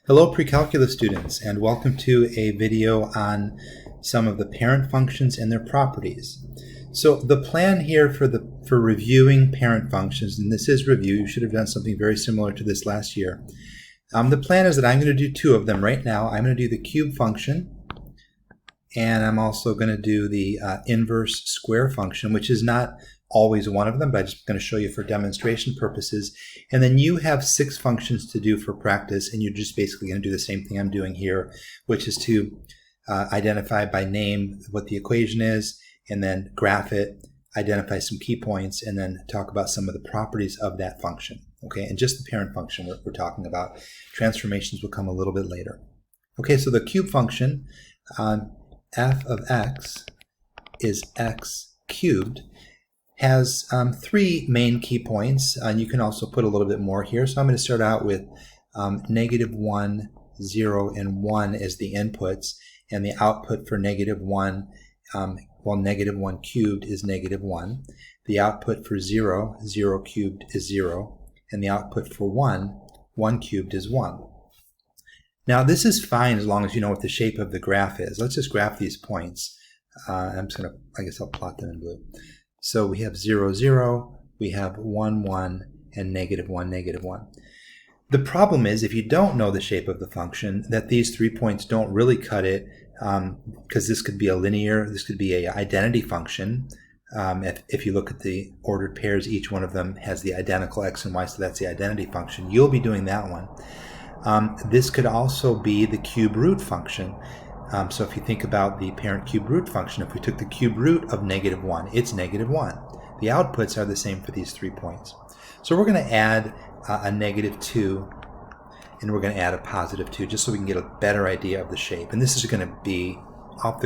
Hello pre-calculus students, and welcome to a video on some of the parent functions and their properties. So the plan here for reviewing parent functions, and this is review, you should have done something very similar to this last year. The plan is that I'm going to do two of them right now. I'm going to do the cube function, and I'm also going to do the inverse square function, which is not always one of them, but I'm just going to show you for demonstration purposes. And then you have 6 functions to do for practice, and you're just basically going to do the same thing I'm doing here, which is to identify by name what the equation is, and then graph it, identify some key points, and then talk about some of the properties of that function. Okay, and just the parent function we're talking about. Transformations will come a little bit later. Okay, so the cube function, f of x is x cubed, has 3 main key points, and you can also put a little bit more here. So I'm going to start out with -1, 0, and 1 as the inputs, and the output for -1, -1 cubed is -1. The output for 0, 0 cubed is 0, and the output for 1, 1 cubed is 1. Now this is fine as long as you know what the shape of the graph is. Let's just graph these points. I'm just going to, I guess I'll plot them in blue. So we have 0, 0, we have 1, 1, and -1, -1. The problem is, if you don't know the shape of the function, that these 3 points don't really cut it, because this could be a linear, this could be an identity function. If you look at the ordered pairs, each one of them has the identical x and y, so that's the identity function. You'll be doing that one. This could also be the cube root function. So if you think about the parent cube root function, if we took the cube root of -1, it's -1. The outputs are the same for these 3 points. So we're going to add a -2, and we're going to add a +2, just so we can get a better idea of the shape. And this is going to be off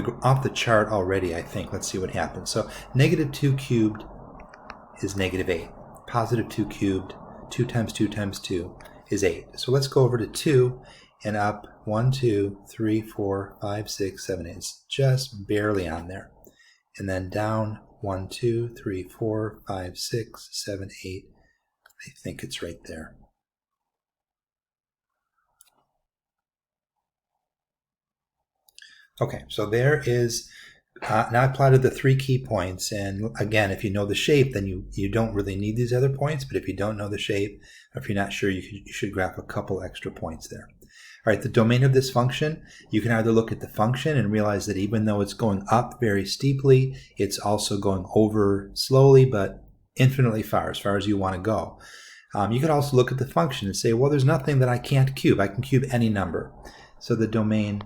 the chart already, I think. Let's see what happens. So -2 cubed is -8. +2 cubed, 2 times 2 times 2 is 8. So let's go over to 2 and up 1, 2, 3, 4, 5, 6, 7, 8. It's just barely on there. And then down 1, 2, 3, 4, 5, 6, 7, 8. I think it's right there. Okay, so there is, now I plotted the 3 key points, and again, if you know the shape, then you don't really need these other points, but if you don't know the shape, or if you're not sure, you should graph a couple extra points there. All right, the domain of this function, you can either look at the function and realize that even though it's going up very steeply, it's also going over slowly, but infinitely far as you want to go. You can also look at the function and say, well, there's nothing that I can't cube. I can cube any number. So the domain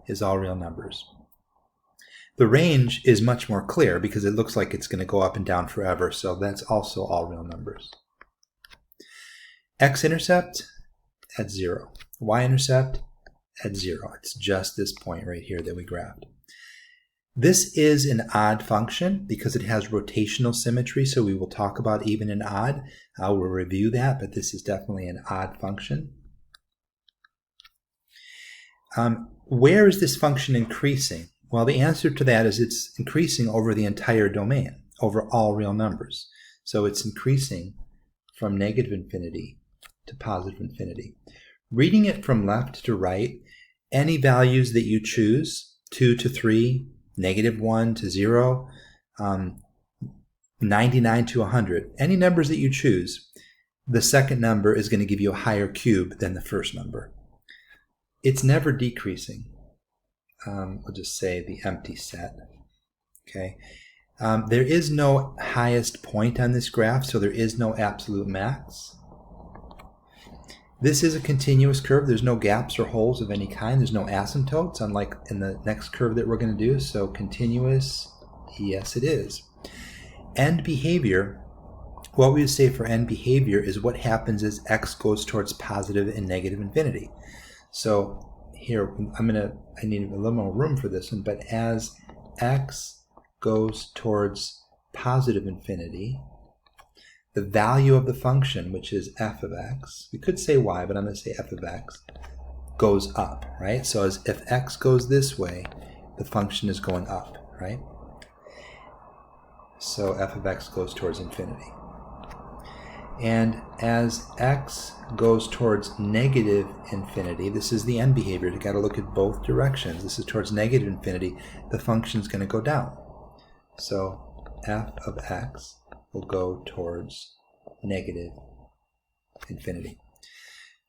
is all real numbers. The range is much more clear because it looks like it's going to go up and down forever, so that's also all real numbers. X-intercept at 0. Y-intercept at 0. It's just this point right here that we graphed. This is an odd function because it has rotational symmetry, so we will talk about even and odd. We'll review that, but this is definitely an odd function. Where is this function increasing? Well, the answer to that is it's increasing over the entire domain, over all real numbers. So it's increasing from -infinity to +infinity. Reading it from left to right, any values that you choose, 2 to 3, -1 to 0, 99 to 100, any numbers that you choose, the second number is going to give you a higher cube than the first number. It's never decreasing. We'll just say the empty set. Okay. There is no highest point on this graph, so there is no absolute max. This is a continuous curve. There's no gaps or holes of any kind. There's no asymptotes, unlike in the next curve that we're going to do. So continuous, yes it is. End behavior, what we would say for end behavior is what happens as x goes towards positive and negative infinity. So here, I need a little more room for this one, but as x goes towards positive infinity, the value of the function, which is f of x, we could say y, but I'm going to say f of x, goes up, right? So as if x goes this way, the function is going up, right? So f of x goes towards infinity. And as x goes towards negative infinity, this is the end behavior. You've got to look at both directions. This is towards negative infinity. The function's going to go down. So f of x will go towards negative infinity.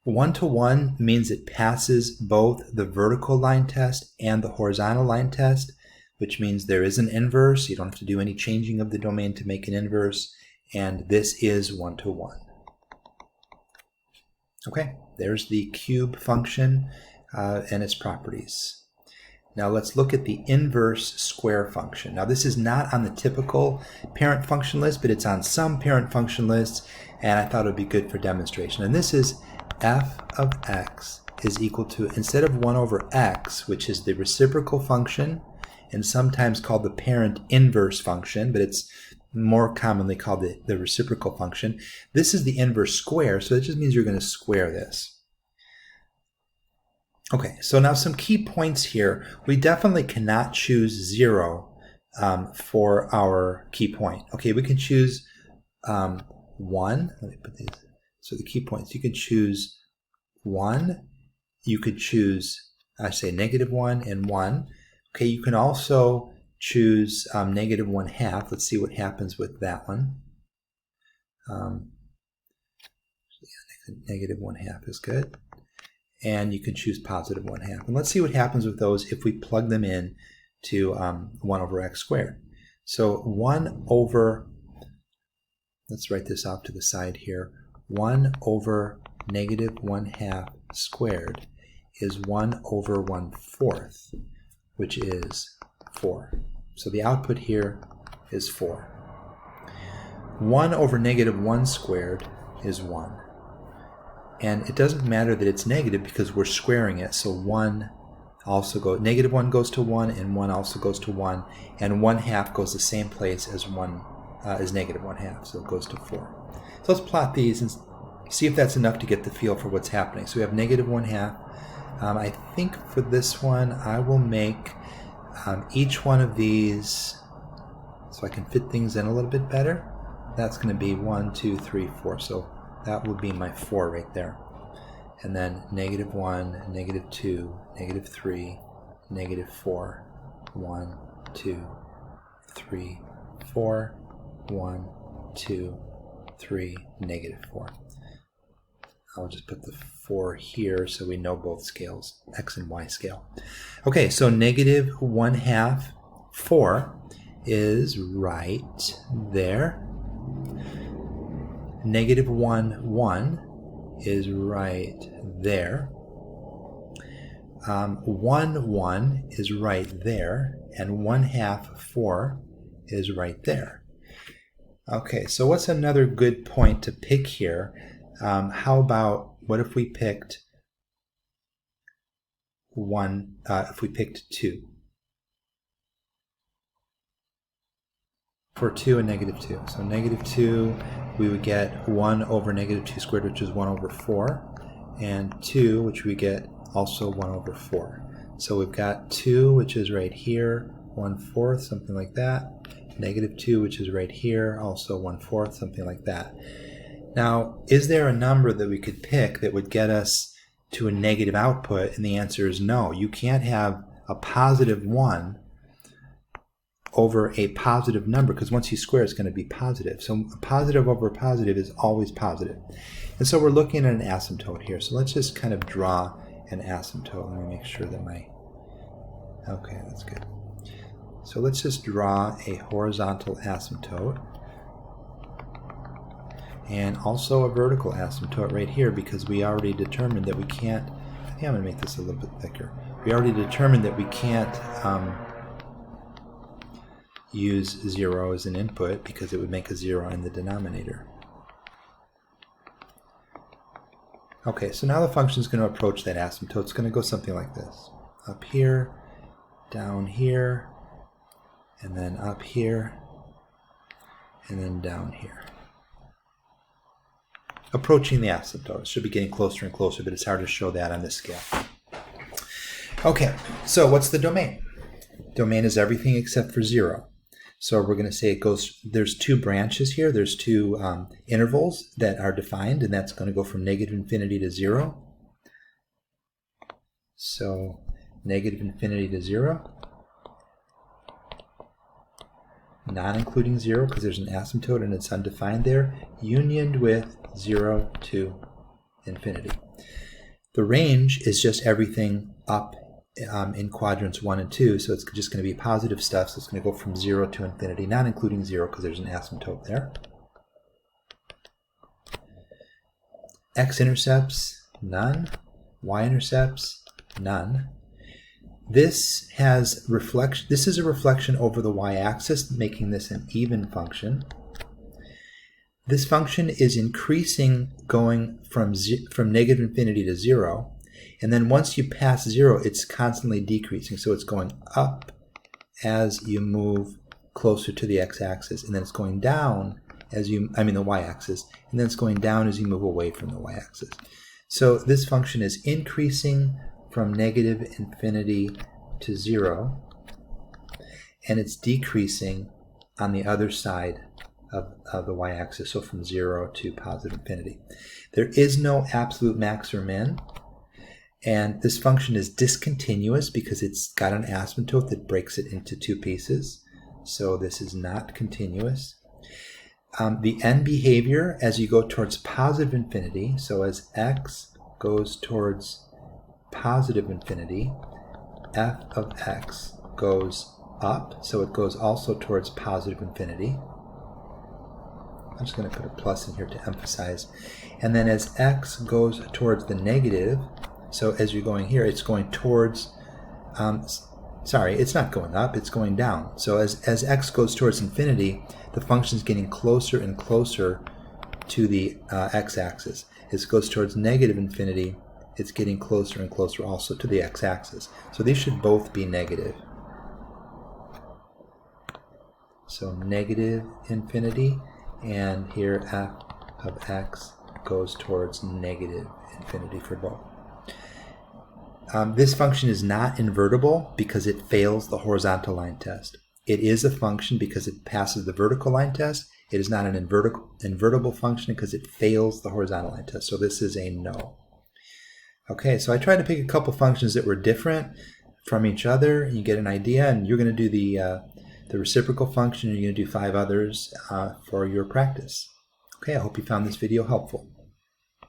1-to-1 means it passes both the vertical line test and the horizontal line test, which means there is an inverse. You don't have to do any changing of the domain to make an inverse, and this is 1-to-1. Okay, there's the cube function and its properties. Now let's look at the inverse square function. Now this is not on the typical parent function list, but it's on some parent function lists, and I thought it would be good for demonstration. And this is f of x is equal to, instead of 1 over x, which is the reciprocal function, and sometimes called the parent inverse function, but it's more commonly called the reciprocal function. This is the inverse square, so it just means you're going to square this. Okay, so now some key points here. We definitely cannot choose 0 for our key point. Okay, we can choose 1. Let me put these. So the key points, you could choose 1. You could choose, I say, -1 and 1. Okay, you can also choose -1/2. Let's see what happens with that one. -1/2 is good. And you can choose +1/2. And let's see what happens with those if we plug them in to 1 over x squared. So 1 over, let's write this off to the side here, 1 over -1/2 squared is 1 over 1/4, which is 4. So the output here is 4. 1 over -1 squared is 1. And it doesn't matter that it's negative because we're squaring it, so 1 also goes, -1 goes to 1, and 1 also goes to 1, and 1/2 goes the same place as -1/2, so it goes to 4. So let's plot these and see if that's enough to get the feel for what's happening. So we have -1/2. I think for this one I will make each one of these so I can fit things in a little bit better. That's going to be 1, 2, 3, 4. So that would be my 4 right there. And then -1, -2, -3, -4, 1, 2, 3, 4, 1, 2, 3, -4. I'll just put the 4 here so we know both scales, x and y scale. Okay, so -1/2, 4 is right there. -1, 1 is right there. 1, 1 is right there. And 1/2, 4 is right there. Okay, so what's another good point to pick here? How about, what if we picked 1, if we picked 2? For 2 and -2. So -2, we would get 1 over -2 squared, which is 1 over 4, and 2, which we get also 1 over 4. So we've got 2, which is right here, 1/4, something like that. -2, which is right here, also 1/4, something like that. Now, is there a number that we could pick that would get us to a negative output? And the answer is no. You can't have a +1 over a positive number, because once you square it's going to be positive. So a positive over a positive is always positive. And so we're looking at an asymptote here. So let's just kind of draw an asymptote. Let me make sure that okay, that's good. So let's just draw a horizontal asymptote and also a vertical asymptote right here, because we already determined that we can't, I think I'm going to make this a little bit thicker. We already determined that we can't use 0 as an input because it would make a 0 in the denominator. Okay, so now the function is going to approach that asymptote. It's going to go something like this. Up here, down here, and then up here, and then down here. Approaching the asymptote. It should be getting closer and closer, but it's hard to show that on this scale. Okay, so what's the domain? Domain is everything except for 0. So we're going to say it goes, there's two branches here, there's two intervals that are defined, and that's going to go from negative infinity to 0. So negative infinity to 0, not including 0 because there's an asymptote and it's undefined there, unioned with 0 to infinity. The range is just everything up in quadrants 1 and 2, so it's just going to be positive stuff, so it's going to go from 0 to infinity, not including 0 because there's an asymptote there. X-intercepts, none. Y-intercepts, none. This has reflection. This is a reflection over the y-axis, making this an even function. This function is increasing, going from negative infinity to 0, and then once you pass 0, it's constantly decreasing. So it's going up as you move closer to the x-axis, and then it's going down as the y-axis, and then it's going down as you move away from the y-axis. So this function is increasing from negative infinity to 0, and it's decreasing on the other side of the y-axis, so from 0 to positive infinity. There is no absolute max or min, and this function is discontinuous because it's got an asymptote that breaks it into two pieces, so this is not continuous. The end behavior as you go towards positive infinity, so as x goes towards positive infinity, f of x goes up, so it goes also towards positive infinity. I'm just going to put a plus in here to emphasize. And then as x goes towards the negative, so as you're going here, it's going towards, sorry, it's not going up, it's going down. So as x goes towards infinity, the function is getting closer and closer to the x-axis. As it goes towards negative infinity, it's getting closer and closer also to the x-axis. So these should both be negative. So negative infinity, and here f of x goes towards negative infinity for both. This function is not invertible because it fails the horizontal line test. It is a function because it passes the vertical line test. It is not an invertible function because it fails the horizontal line test. So this is a no. Okay, so I tried to pick a couple functions that were different from each other. You get an idea, and you're going to do the reciprocal function, and you're going to do 5 others for your practice. Okay, I hope you found this video helpful.